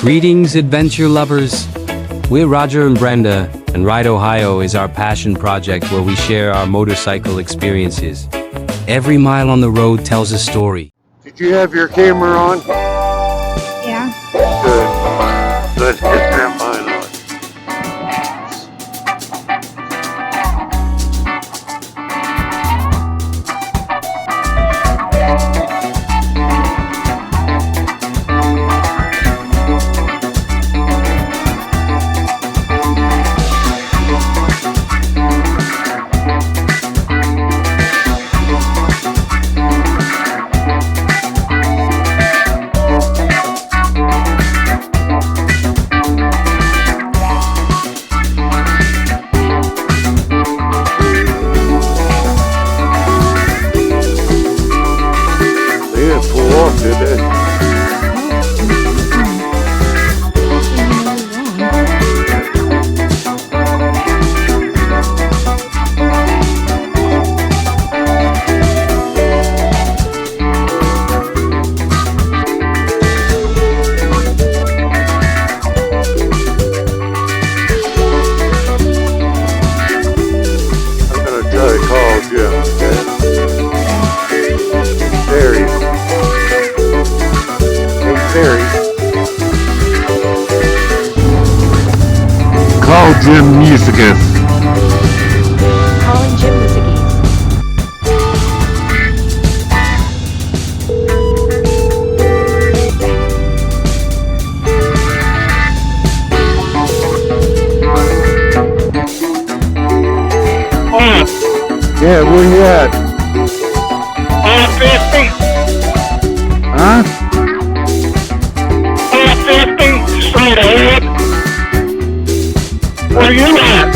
Greetings, adventure lovers. We're Roger and Brenda, and Ride Ohio is our passion project where we share our motorcycle experiences. Every mile on the road tells a story. Did you have your camera on? Yeah. Good. Let's hit that mine on. Did it? I'm gonna try to call Jim, okay? There he is. Call Jim Musicus. Calling Jim Musickies. Yeah, where you at? 50. Huh? 50 straight ahead. Where you at?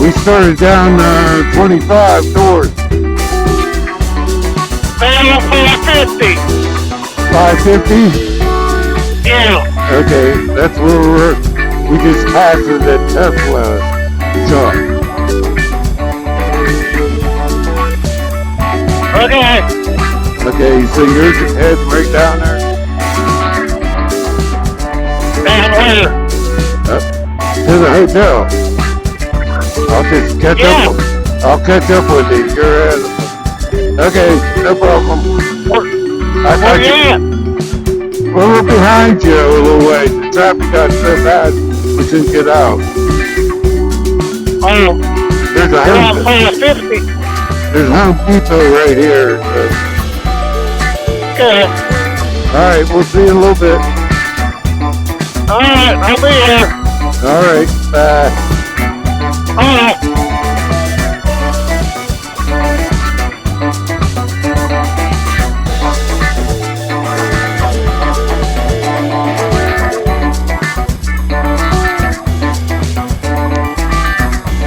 We started down 25 north. Down 550. 550? Yeah. Okay, that's where we just passed the Tesla shop. Okay. Okay, so you're heading right down there? Down where? To the hotel. I'll just catch up. I'll catch up with you. You're at. Okay, no problem. I Where thought you you. at? Well, we're behind you a little way. The traffic got so bad we couldn't get out. Oh, There's a down Home, 550. there's a Home Depot right here. Okay. All right, we'll see you in a little bit. Alright, I'll be here. All right, bye. Alright.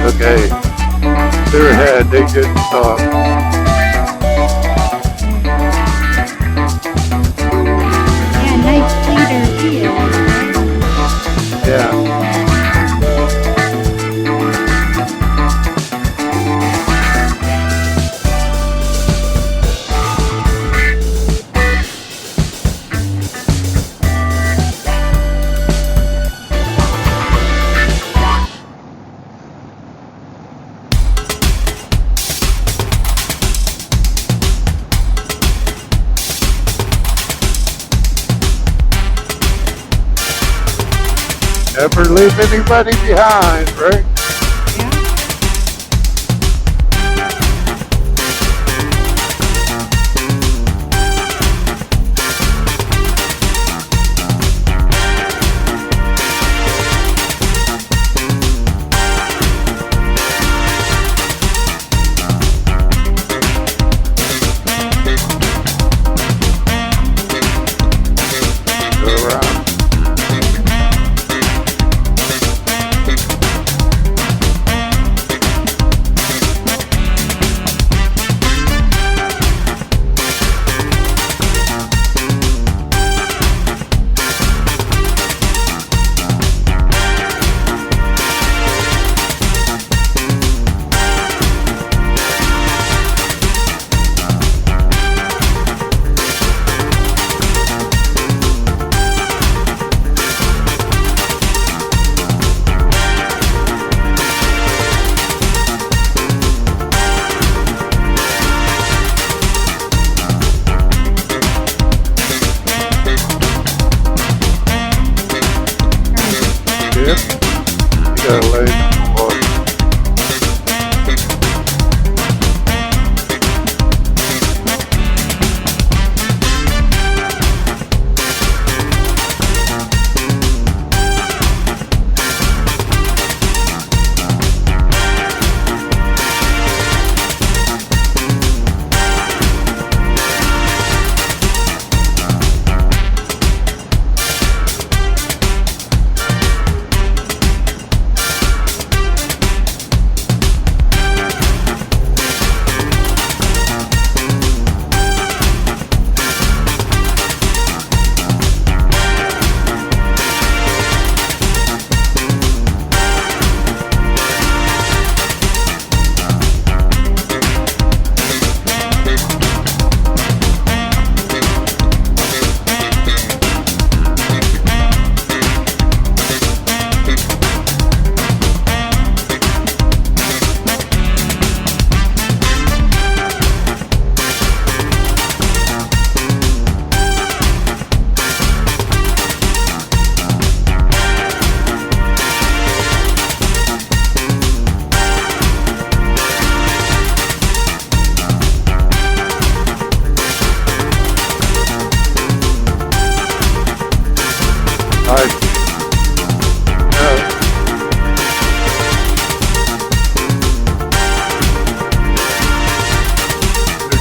Okay, they're ahead. They couldn't stop. Yeah, nice leader too. Yeah. Never leave anybody behind, right? Go around. Yep. You gotta lay the water.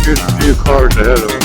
Just a few cars ahead of us.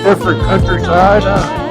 Different countryside, huh?